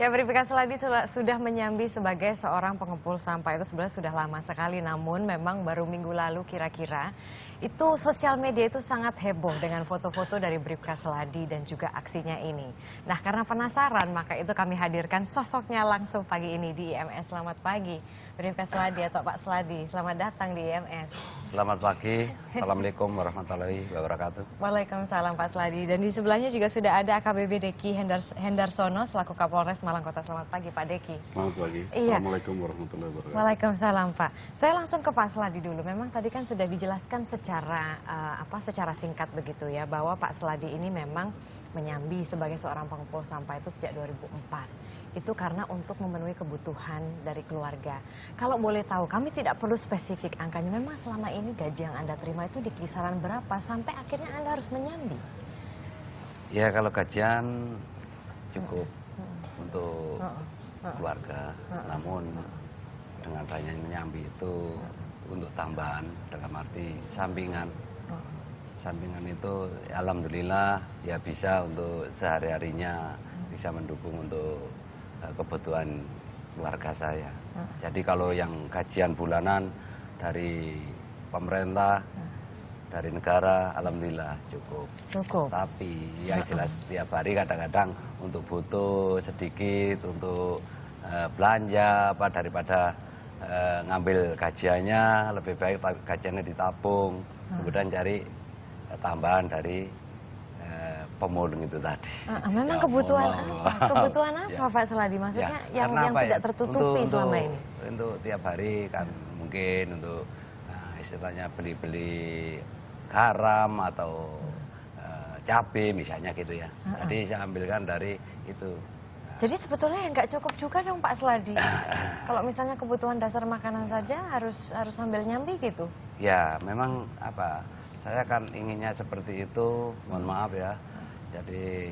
Ya, Bribka Seladi sudah menyambi sebagai seorang pengepul sampah itu sebenarnya sudah lama sekali, namun memang baru minggu lalu kira-kira itu sosial media itu sangat heboh dengan foto-foto dari Bribka Seladi dan juga aksinya ini. Nah, karena penasaran maka itu kami hadirkan sosoknya langsung pagi ini di IMS. Selamat pagi Bribka Seladi atau Pak Seladi, selamat datang di IMS. Selamat pagi, Assalamualaikum warahmatullahi wabarakatuh. Waalaikumsalam Pak Seladi. Dan di sebelahnya juga sudah ada AKBP Deki Hendarsono selaku Kapolres Malang Kota. Selamat pagi Pak Deki. Selamat pagi. Iya. Assalamualaikum warahmatullahi wabarakatuh. Waalaikumsalam Pak. Saya langsung ke Pak Seladi dulu. Memang tadi kan sudah dijelaskan secara singkat begitu ya, bahwa Pak Seladi ini memang menyambi sebagai seorang pengepul sampah itu sejak 2004. Itu karena untuk memenuhi kebutuhan dari keluarga. Kalau boleh tahu, kami tidak perlu spesifik angkanya. Memang selama ini gaji yang Anda terima itu di kisaran berapa sampai akhirnya Anda harus menyambi? Ya, kalau gajian cukup untuk keluarga, namun dengan adanya menyambi itu untuk tambahan dalam arti sampingan. Sampingan itu alhamdulillah ya bisa untuk sehari-harinya bisa mendukung untuk kebutuhan keluarga saya. Jadi kalau yang gajian bulanan dari pemerintah, dari negara, alhamdulillah cukup. Cukup. Tapi yang jelas setiap hari kadang-kadang untuk butuh sedikit untuk belanja apa daripada ngambil gajiannya, lebih baik gajiannya ditabung, kemudian cari tambahan dari pemulung itu tadi. Memang Ya, kebutuhan Allah. apa? Kebutuhan apa Ya. Pak Seladi? Maksudnya Ya, yang karena tidak tertutupi selama ini? Untuk tiap hari kan mungkin untuk istilahnya beli-beli garam atau cabai misalnya gitu ya. Jadi saya ambilkan dari itu. Jadi sebetulnya nggak cukup juga dong Pak Seladi. Kalau misalnya kebutuhan dasar makanan saja harus sambil nyambi gitu. Ya memang apa? Saya kan inginnya seperti itu. Mohon maaf ya. Jadi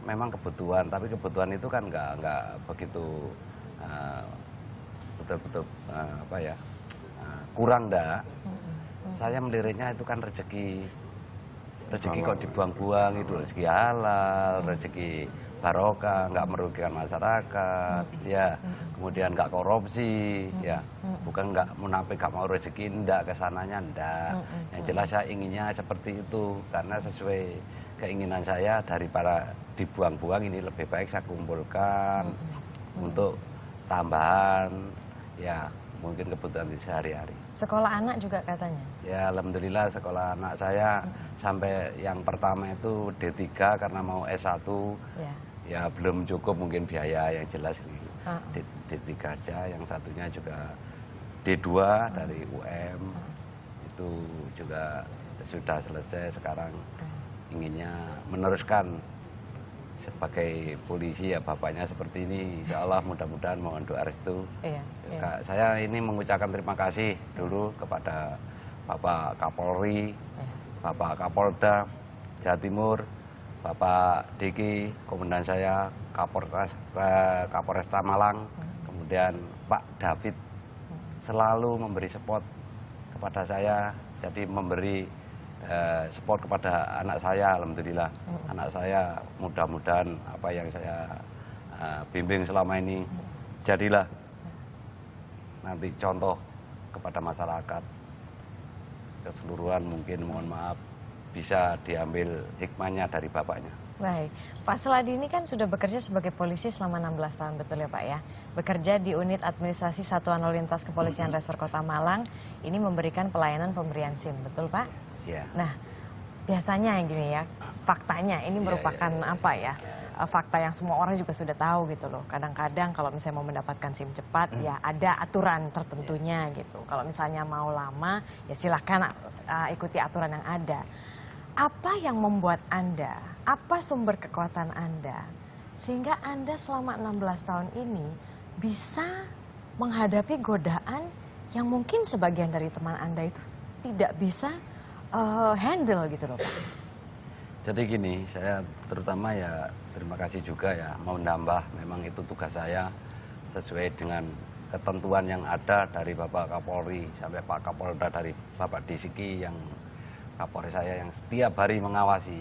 memang kebutuhan, tapi kebutuhan itu kan nggak begitu betul-betul apa ya kurang dah. Saya meliriknya itu kan rezeki kok dibuang-buang, itu rezeki halal, rezeki barokah, nggak merugikan masyarakat, ya kemudian nggak korupsi, ya bukan nggak munafik, nggak mau rezeki, ndak kesananya ndak. Yang jelas saya inginnya seperti itu karena sesuai keinginan saya, daripada dibuang-buang ini lebih baik saya kumpulkan untuk tambahan ya mungkin kebutuhan di sehari-hari. Sekolah anak juga katanya? Ya alhamdulillah sekolah anak saya sampai yang pertama itu D3 karena mau S1 ya belum cukup mungkin biaya yang jelas ini. D3 aja, yang satunya juga D2 dari UM itu juga sudah selesai, sekarang inginnya meneruskan sebagai polisi ya bapaknya seperti ini, insya Allah mudah-mudahan mohon doa restu. Saya ini mengucapkan terima kasih dulu kepada Bapak Kapolri, Bapak Kapolda Jawa Timur, Bapak Diki, komandan saya, Kapolresta Malang, kemudian Pak David selalu memberi support kepada saya, jadi memberi support kepada anak saya, alhamdulillah. Anak saya mudah-mudahan apa yang saya bimbing selama ini jadilah nanti contoh kepada masyarakat keseluruhan, mungkin mohon maaf bisa diambil hikmahnya dari bapaknya. Baik, Pak Seladi ini kan sudah bekerja sebagai polisi selama 16 tahun, betul ya Pak ya? Bekerja di unit administrasi Satuan Lalu Lintas Kepolisian Resor Kota Malang, ini memberikan pelayanan pemberian SIM, betul Pak? Ya. Nah, biasanya yang gini ya, faktanya ini merupakan apa ya? Fakta yang semua orang juga sudah tahu gitu loh. Kadang-kadang kalau misalnya mau mendapatkan SIM cepat ya ada aturan tertentunya gitu. Kalau misalnya mau lama ya silakan ikuti aturan yang ada. Apa yang membuat Anda, apa sumber kekuatan Anda sehingga Anda selama 16 tahun ini bisa menghadapi godaan yang mungkin sebagian dari teman Anda itu tidak bisa handle gitu loh Pak? Jadi gini, saya terutama ya terima kasih juga ya, mau nambah, memang itu tugas saya sesuai dengan ketentuan yang ada dari Bapak Kapolri sampai Pak Kapolda, dari Bapak Disiki yang Kapolri saya yang setiap hari mengawasi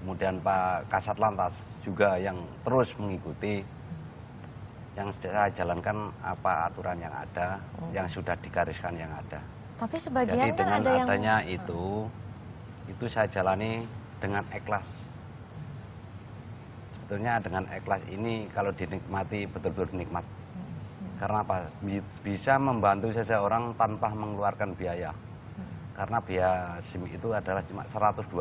kemudian Pak Kasat Lantas juga yang terus mengikuti. Yang saya jalankan apa aturan yang ada, yang sudah digariskan yang ada. Tapi sebagian Jadi kan dengan ada yang adanya itu saya jalani dengan ikhlas. Sebetulnya dengan ikhlas ini kalau dinikmati betul-betul nikmat. Karena apa? Bisa membantu seseorang tanpa mengeluarkan biaya. Karena biaya SIM itu adalah cuma 120,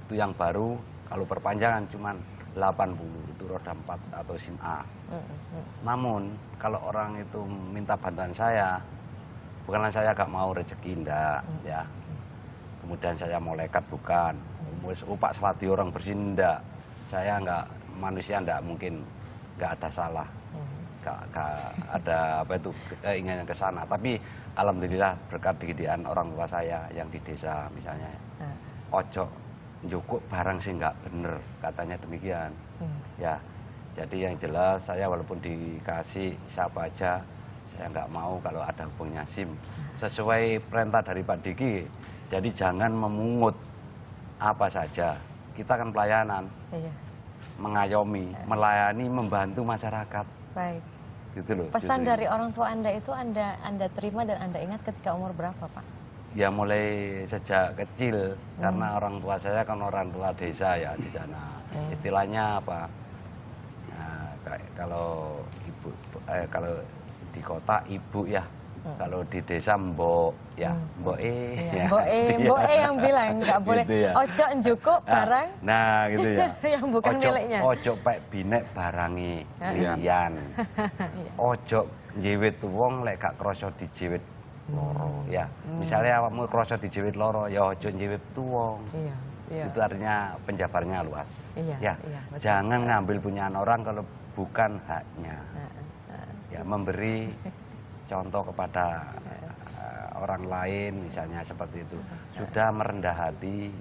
itu yang baru, kalau perpanjangan cuma 80, itu roda 4 atau SIM A. Namun kalau orang itu minta bantuan saya, bukanlah saya gak mau rezeki, enggak, ya. Kemudian saya malaikat, bukan. Pak Sladi orang bersih, enggak. Saya enggak, manusia enggak mungkin, enggak ada salah. Gak ada apa itu keinginan ke sana. Tapi alhamdulillah berkat didikan orang tua saya yang di desa misalnya. Ojo njukuk barang sih nggak bener, katanya demikian. Ya, jadi yang jelas saya walaupun dikasih siapa aja, saya nggak mau kalau ada hubungnya SIM. Sesuai perintah dari Pak Diki, jadi jangan memungut apa saja. Kita kan pelayanan, mengayomi, melayani, membantu masyarakat. Baik. Gitu loh. Pesan dari orang tua Anda itu Anda terima dan Anda ingat ketika umur berapa, Pak? Ya mulai sejak kecil, karena orang tua saya kan orang tua desa ya di sana. Istilahnya apa? Nah, kalau ibu, kalau di kota ibu ya, kalau di desa mbok ya, mbok ya. Mbok yang bilang nggak boleh gitu ya. ojo njukuk barang. Nah gitu ya. Yang bukan miliknya. Ojo pek binek barangi liyan. Ojo njewit wong lek gak krasa dijewit loro ya. Misalnya awakmu krasa dijewit loro ya ojo njewit wong. Iya. Itu artinya penjabarnya luas. Iya, ya. Jangan ngambil punyaan orang kalau bukan haknya. Ya, memberi contoh kepada orang lain misalnya seperti itu. Sudah merendah hati.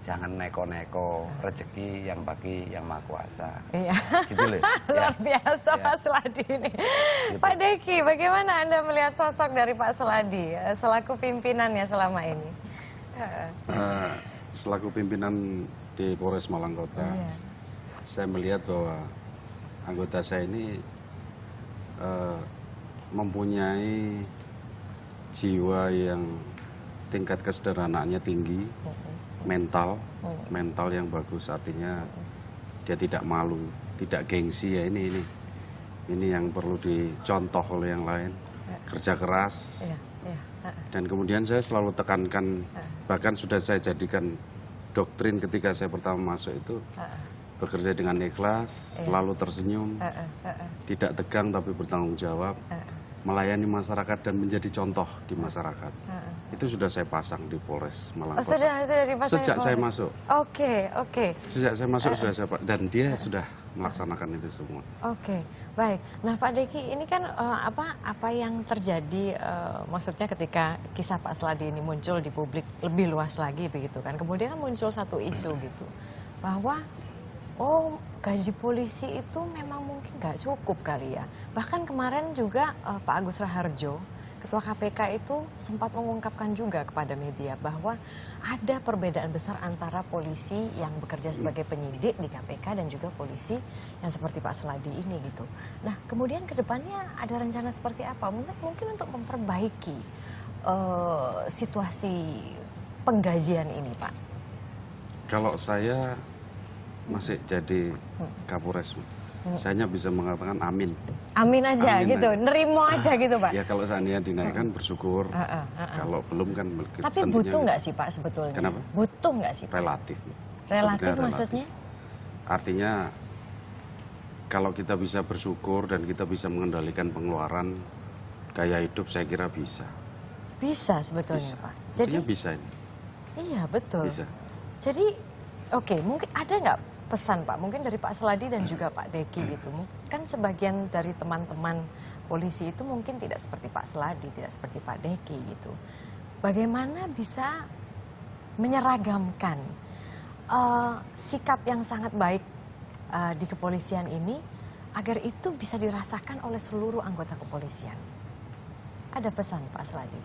Jangan neko-neko, rezeki yang bagi yang Maha Kuasa. Iya. Gitu loh. Luar biasa Pak Sladi ini. Gitu. Pak Deki, bagaimana Anda melihat sosok dari Pak Sladi selaku pimpinannya selama ini? Selaku pimpinan di Polres Malang Kota, saya melihat bahwa anggota saya ini mempunyai jiwa yang tingkat kesederhanaannya tinggi, mental yang bagus, artinya dia tidak malu, tidak gengsi ya, ini yang perlu dicontoh oleh yang lain, kerja keras. Dan kemudian saya selalu tekankan, bahkan sudah saya jadikan doktrin ketika saya pertama masuk itu, bekerja dengan ikhlas, selalu tersenyum, tidak tegang tapi bertanggung jawab, melayani masyarakat dan menjadi contoh di masyarakat. Itu sudah saya pasang di Polres Malang Kota. Sudah dipasang sejak saya masuk. Oke. Sejak saya masuk sudah saya dan dia sudah melaksanakan itu semua. Oke, baik. Nah Pak Deki, ini kan apa yang terjadi, maksudnya ketika kisah Pak Sladi ini muncul di publik lebih luas lagi begitu kan. Kemudian kan muncul satu isu gitu, bahwa gaji polisi itu memang mungkin nggak cukup kali ya. Bahkan kemarin juga Pak Agus Raharjo, Ketua KPK itu sempat mengungkapkan juga kepada media bahwa ada perbedaan besar antara polisi yang bekerja sebagai penyidik di KPK dan juga polisi yang seperti Pak Sladi ini gitu. Nah kemudian ke depannya ada rencana seperti apa? Mungkin untuk memperbaiki situasi penggajian ini, Pak. Kalau saya masih jadi Kapolres, saya hanya bisa mengatakan amin. Amin aja amin gitu, nerimo aja gitu Pak. Ya kalau seandainya dinaikkan bersyukur, kalau belum kan. Tapi butuh nggak sih Pak sebetulnya? Kenapa? Butuh nggak sih Pak? Relatif. Relatif maksudnya? Artinya kalau kita bisa bersyukur dan kita bisa mengendalikan pengeluaran gaya hidup, saya kira bisa. Bisa sebetulnya bisa. Pak. Jadi bisa ini. Iya betul. Bisa. Jadi oke, mungkin ada nggak pesan Pak, mungkin dari Pak Sladi dan juga Pak Deki gitu. Kan sebagian dari teman-teman polisi itu mungkin tidak seperti Pak Sladi, tidak seperti Pak Deki gitu. Bagaimana bisa menyeragamkan sikap yang sangat baik di kepolisian ini agar itu bisa dirasakan oleh seluruh anggota kepolisian? Ada pesan Pak Sladi?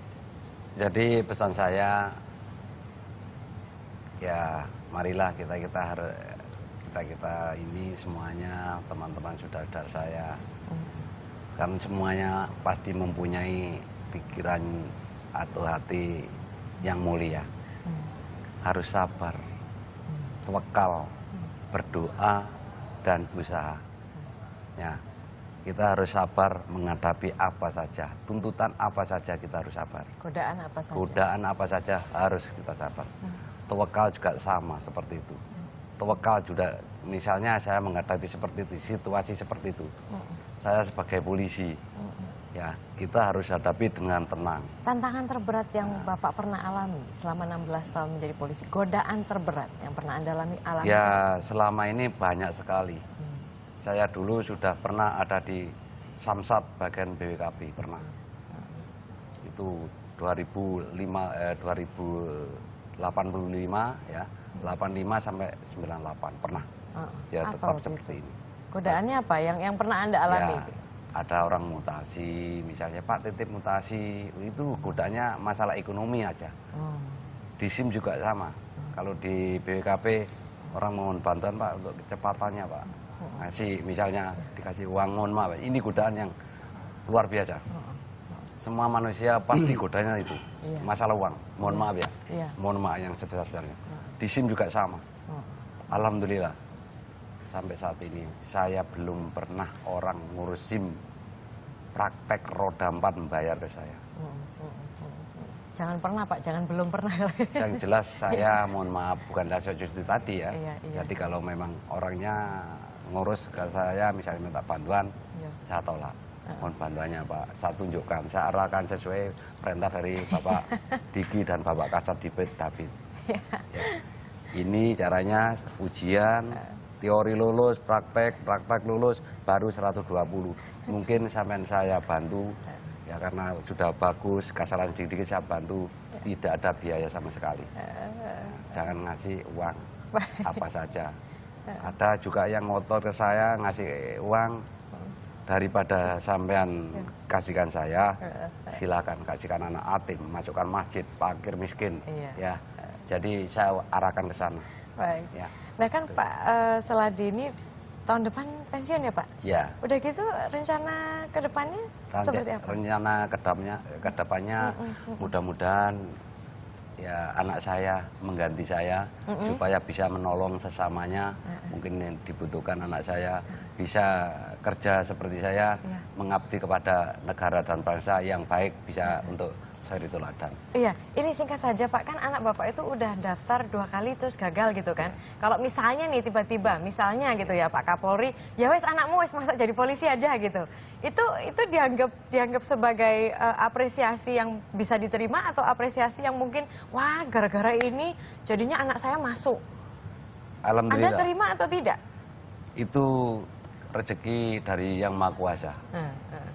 Jadi pesan saya ya marilah kita ini semuanya teman-teman saudara saya kan semuanya pasti mempunyai pikiran atau hati yang mulia. Harus sabar, tawakal, berdoa dan usaha. Ya, kita harus sabar menghadapi apa saja, tuntutan apa saja kita harus sabar. Godaan apa saja? Godaan apa saja harus kita sabar. Tawakal juga sama seperti itu. Tawakal juga, misalnya saya menghadapi seperti itu, situasi seperti itu. Saya sebagai polisi, ya kita harus hadapi dengan tenang. Tantangan terberat yang Bapak pernah alami selama 16 tahun menjadi polisi, godaan terberat yang pernah Anda alami? Ya selama ini banyak sekali. Saya dulu sudah pernah ada di Samsat bagian BWKB, pernah. Itu 2085 ya, 85 sampai 98 pernah. Ya tetap seperti ini. Godaannya apa yang pernah Anda alami? Ya, ada orang mutasi, misalnya Pak titip mutasi, itu godaannya masalah ekonomi aja. Di SIM juga sama. Kalau di BWKB orang mohon bantuan Pak untuk kecepatannya Pak. Ngasih misalnya dikasih uang, mohon maaf, ini godaan yang luar biasa. Semua manusia pasti godanya itu, masalah uang, mohon maaf ya, mohon maaf yang sebesar-besarnya. Di SIM juga sama. Alhamdulillah sampai saat ini saya belum pernah orang ngurus SIM praktek roda 4 membayar ke saya. Jangan pernah Pak, jangan belum pernah. Yang jelas saya mohon maaf bukanlah seperti tadi ya. Jadi kalau memang orangnya ngurus ke saya misalnya minta bantuan, saya tolak. Mohon bantuannya Pak, saya tunjukkan, saya arahkan sesuai perintah dari Bapak Diki dan Bapak Kasat David. Ya. Ini caranya ujian, teori lulus, praktek lulus, baru 120. Mungkin sampai saya bantu, ya karena sudah bagus, kesalahan sedikit saya bantu, tidak ada biaya sama sekali. Jangan ngasih uang, apa saja. Ada juga yang ngotot ke saya ngasih uang, daripada sampean kasihkan saya, silakan kasihkan anak yatim, masukkan masjid, fakir miskin, ya. Jadi saya arahkan ke sana. Baik. Ya. Nah kan Pak Seladi ini tahun depan pensiun ya Pak? Ya. Udah gitu rencana ke depannya seperti apa? Rencana ke depannya mudah-mudahan ya anak saya mengganti saya supaya bisa menolong sesamanya. Mungkin yang dibutuhkan anak saya bisa kerja seperti saya, mengabdi kepada negara dan bangsa yang baik, bisa untuk suri teladan. Iya, ini singkat saja Pak, kan anak Bapak itu udah daftar 2 kali terus gagal gitu kan. Kalau misalnya nih tiba-tiba, misalnya gitu ya Pak Kapolri, ya wes anakmu wes masa jadi polisi aja gitu. Itu dianggap sebagai apresiasi yang bisa diterima atau apresiasi yang mungkin, wah gara-gara ini jadinya anak saya masuk. Alhamdulillah. Anda terima atau tidak? Itu rezeki dari Yang Maha Kuasa.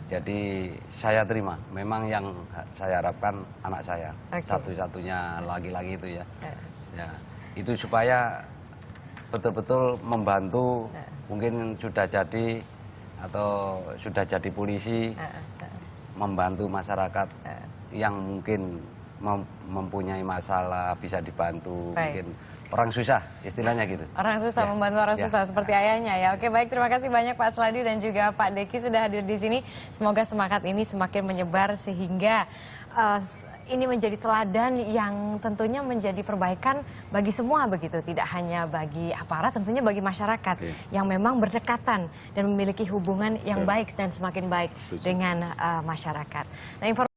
Jadi saya terima. Memang yang saya harapkan anak saya, satu-satunya laki-laki itu ya. Ya, itu supaya betul-betul membantu, mungkin sudah jadi atau sudah jadi polisi, membantu masyarakat yang mungkin mempunyai masalah bisa dibantu. Mungkin orang susah, istilahnya gitu. Orang susah membantu orang susah seperti ayahnya ya. Oke, baik, terima kasih banyak Pak Seladi dan juga Pak Deki sudah hadir di sini. Semoga semangat ini semakin menyebar sehingga ini menjadi teladan yang tentunya menjadi perbaikan bagi semua begitu, tidak hanya bagi aparat, tentunya bagi masyarakat yang memang berdekatan dan memiliki hubungan yang baik dan semakin baik dengan masyarakat. Nah,